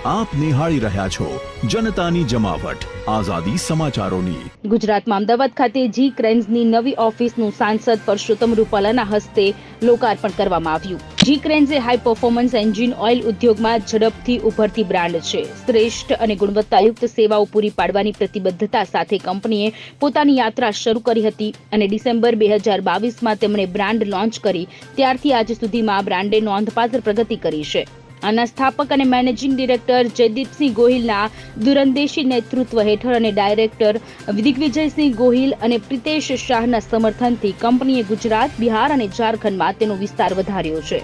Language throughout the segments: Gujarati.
આપ નિહાળી રહ્યા છો જનતાની જમાવટ આઝાદી સમાચારોની। ગુજરાતમાં અમદાવાદ ખાતે જી ક્રેન્સની નવી ઓફિસનું સાંસદ પરસોત્તમ રૂપાલાના હસ્તે લોકાર્પણ કરવામાં આવ્યું। જી ક્રેન્સ એ હાઈ પરફોર્મન્સ એન્જિન ઓઇલ ઉદ્યોગમાં ઝડપથી ઉભરતી બ્રાન્ડ છે। શ્રેષ્ઠ અને ગુણવત્તાયુક્ત સેવાઓ પૂરી પાડવાની પ્રતિબદ્ધતા સાથે કંપનીએ પોતાની યાત્રા શરૂ કરી હતી અને ડિસેમ્બર 2022માં તેમણે બ્રાન્ડ લોન્ચ કરી। ત્યારથી આજ સુધીમાં બ્રાન્ડે નોંધપાત્ર પ્રગતિ કરી છે। આના સ્થાપક અને મેનેજિંગ ડિરેક્ટર જયદીપસિંહ ગોહિલના દૂરંદેશી નેતૃત્વ હેઠળ અને ડાયરેક્ટર દિગ્વિજયસિંહ ગોહિલ અને પ્રિતેશ શાહના સમર્થનથી કંપનીએ ગુજરાત, બિહાર અને ઝારખંડમાં તેનો વિસ્તાર વધાર્યો છે।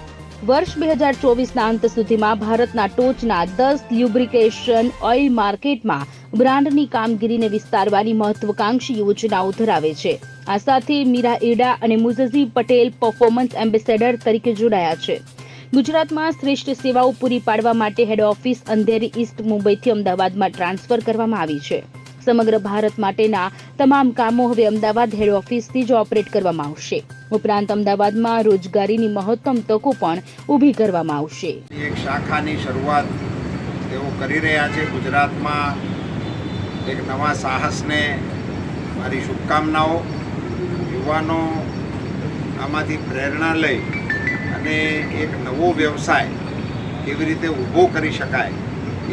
વર્ષ 2024ના અંત સુધીમાં ભારતના ટોચના 10 લ્યુબ્રિકેશન ઓઇલ માર્કેટમાં બ્રાન્ડની કામગીરીને વિસ્તારવાની મહત્વાકાંક્ષી યોજનાઓ ધરાવે છે। આ સાથે મીરા એડા અને મુઝઝી પટેલ પરફોર્મન્સ એમ્બેસેડર તરીકે જોડાયા છે। ગુજરાતમાં શ્રેષ્ઠ સેવાઓ પૂરી પાડવા માટે હેડ ઓફિસ અંધેરી ઈસ્ટ મુંબઈથી અમદાવાદમાં ટ્રાન્સફર કરવામાં આવી છે। સમગ્ર ભારત માટેના તમામ કામો હવે અમદાવાદ હેડ ઓફિસથી જ ઓપરેટ કરવામાં આવશે। ઉપરાંત અમદાવાદમાં રોજગારીની મહત્તમ તકો પણ ઊભી કરવામાં આવશે। એક શાખાની શરૂઆત તેઓ કરી રહ્યા છે। ગુજરાતમાં એક નવા સાહસને મારી શુભકામનાઓ। યુવાનો આમાંથી પ્રેરણા લઈ અને એક નવો વ્યવસાય કેવી રીતે ઊભો કરી શકાય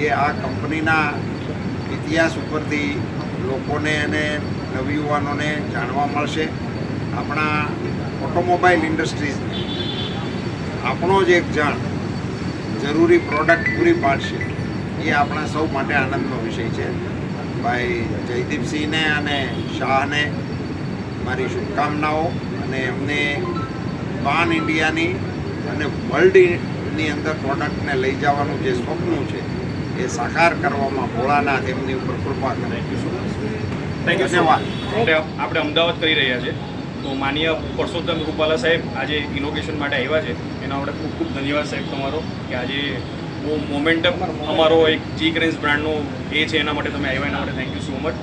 એ આ કંપનીના ઇતિહાસ ઉપરથી લોકોને અને નવયુવાનોને જાણવા મળશે। આપણા ઓટોમોબાઈલ ઇન્ડસ્ટ્રીઝને આપણો જ એક જણ જરૂરી પ્રોડક્ટ પૂરી પાડશે એ આપણા સૌ માટે આનંદનો વિષય છે। ભાઈ જયદીપસિંહને અને શાહને મારી શુભકામનાઓ અને એમને પાન ઇન્ડિયાની અને વર્લ્ડની અંદર પ્રોડક્ટને લઈ જવાનું જે સ્વપ્ન છે એ સાકાર કરવામાં ભોળાનાથ એમની ઉપર કૃપા કરે। થેન્ક યુ ધન્યવાદ। આપણે અમદાવાદ કરી રહ્યા છે તો માનીય પરસોત્તમ રૂપાલા સાહેબ આજે ઇનોગ્રેશન માટે આવ્યા છે એના માટે ખૂબ ખૂબ ધન્યવાદ સાહેબ તમારો કે આજે બહુ મોમેન્ટમ અમારો એક જી ક્રેન્સ બ્રાન્ડનો એ છે એના માટે તમે આવ્યા એના માટે થેન્ક યુ સો મચ।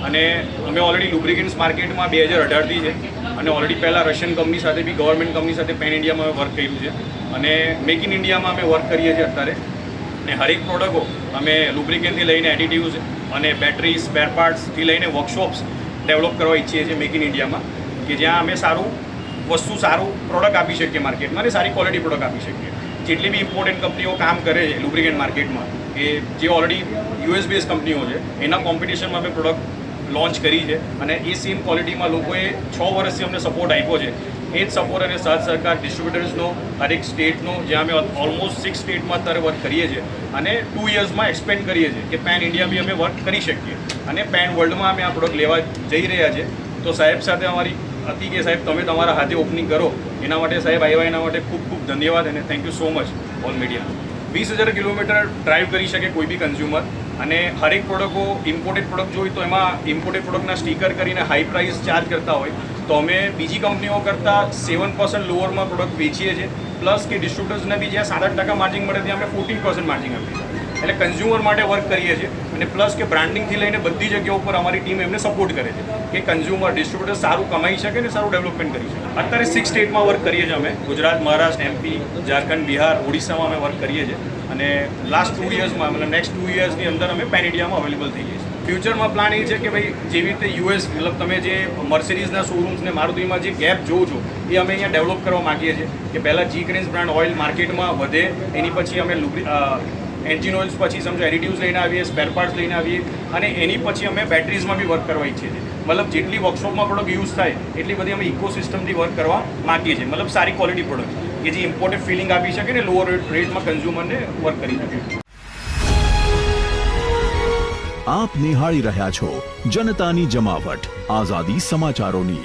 અને અમે ઓલરેડી લુબ્રિકેન્ટ્સ માર્કેટમાં 2018થી છે અને ઓલરેડી પહેલાં રશિયન કંપની સાથે બી ગવર્મેન્ટ કંપની સાથે પેન ઇન્ડિયામાં અમે વર્ક કર્યું છે અને મેક ઇન ઇન્ડિયામાં અમે વર્ક કરીએ છીએ અત્યારે। અને હરેક પ્રોડક્ટો અમે લુબ્રિકેન્ટથી લઈને એડિટિવ્સ અને બેટરી સ્પેર પાર્ટ્સથી લઈને વર્કશોપ્સ ડેવલપ કરવા ઈચ્છીએ છીએ મેક ઇન ઇન્ડિયામાં કે જ્યાં અમે સારું પ્રોડક્ટ આપી શકીએ માર્કેટમાં અને સારી ક્વોલિટી પ્રોડક્ટ આપી શકીએ। જેટલી બી ઇમ્પોર્ટન્ટ કંપનીઓ કામ કરે છે લુબ્રિકેન્ટ માર્કેટમાં કે જે ઓલરેડી યુએસ બેઝ કંપનીઓ છે એના કોમ્પિટિશનમાં અમે પ્રોડક્ટ લોન્ચ કરી છે અને એ સેમ ક્વોલિટીમાં લોકોએ 6 વર્ષથી અમને સપોર્ટ આપ્યો છે। એ જ સપોર્ટ અને સાથ સરકાર ડિસ્ટ્રીબ્યુટર્સનો હરેક સ્ટેટનો જ્યાં અમે ઓલમોસ્ટ 6 સ્ટેટમાં અત્યારે વર્ક કરીએ છીએ અને 2 યર્સમાં એક્સપેન્ડ કરીએ છીએ કે પેન ઇન્ડિયા બી અમે વર્ક કરી શકીએ અને પેન વર્લ્ડમાં અમે આ પ્રોડક્ટ લેવા જઈ રહ્યા છીએ। તો સાહેબ સાથે અમારી હતી કે સાહેબ તમે તમારા હાથે ઓપનિંગ કરો એના માટે સાહેબ આવ્યા એના માટે ખૂબ ખૂબ ધન્યવાદ અને thank you so much all media. 20,000 kilometre drive કરી શકે કોઈ બી કન્ઝ્યુમર અને હરેક પ્રોડક્ટો ઇમ્પોર્ટેડ પ્રોડક્ટ જોઈ તો એમાં ઇમ્પોર્ટેડ પ્રોડક્ટના સ્ટીકર કરીને હાઈ પ્રાઇસ ચાર્જ કરતા હોય તો અમે બીજી કંપનીઓ કરતાં 7% લોઅરમાં પ્રોડક્ટ વેચીએ છીએ પ્લસ કે ડિસ્ટ્રીબ્યુટર્સને બી જ્યાં 7-8% માર્જિન મળે ત્યાં અમે 14% માર્જિન આપીએ છીએ। એટલે કન્ઝ્યુમર માટે વર્ક કરીએ છીએ અને પ્લસ કે બ્રાન્ડિંગથી લઈને બધી જગ્યાઓ ઉપર અમારી ટીમ એમને સપોર્ટ કરે છે કે કન્ઝ્યુમર ડિસ્ટ્રીબ્યુટર સારું કમાઈ શકે અને સારું ડેવલપમેન્ટ કરી શકે। અત્યારે 6 સ્ટેટમાં વર્ક કરીએ છીએ અમે ગુજરાત, મહારાષ્ટ્ર, એમપી, ઝારખંડ, બિહાર, ઓડિશામાં અમે વર્ક કરીએ છીએ અને લાસ્ટ 2 યર્સમાં મતલબ નેક્સ્ટ 2 યર્સની અંદર અમે પેન ઇન્ડિયામાં અવેલેબલ થઈ જઈએ છીએ। ફ્યુચરમાં પ્લાન એ છે કે ભાઈ જેવી રીતે યુએસ મતલબ તમે જે મર્સિડીઝના શોરૂમ્સ ને મારુતિમાં જે ગેપ જોવો છો એ અમે અહીંયા ડેવલપ કરવા માગીએ છીએ કે પહેલાં જી ક્રેન્સ બ્રાન્ડ ઓઇલ માર્કેટમાં વધે એની પછી અમે એન્જિન ઓઇલ્સ પછી સમજો એડિટિવ્સ લઈને આવીએ, સ્પેર પાર્ટ્સ લઈને આવીએ અને એની પછી અમે બેટરીઝમાં બી વર્ક કરવા ઈચ્છીએ છીએ। મતલબ જેટલી વર્કશોપમાં પ્રોડક્ટ યુઝ થાય એટલી બધી અમે ઇકોસિસ્ટમથી વર્ક કરવા માગીએ છીએ મતલબ સારી ક્વોલિટી પ્રોડક્ટ કે જે ઇમ્પોર્ટેડ ફિલિંગ આપી શકે ને લોઅર રેટમાં કન્ઝ્યુમરને વર્ક કરી શકે। આપ નિહાળી રહ્યા છો જનતાની જમાવટ આઝાદી સમાચારોની।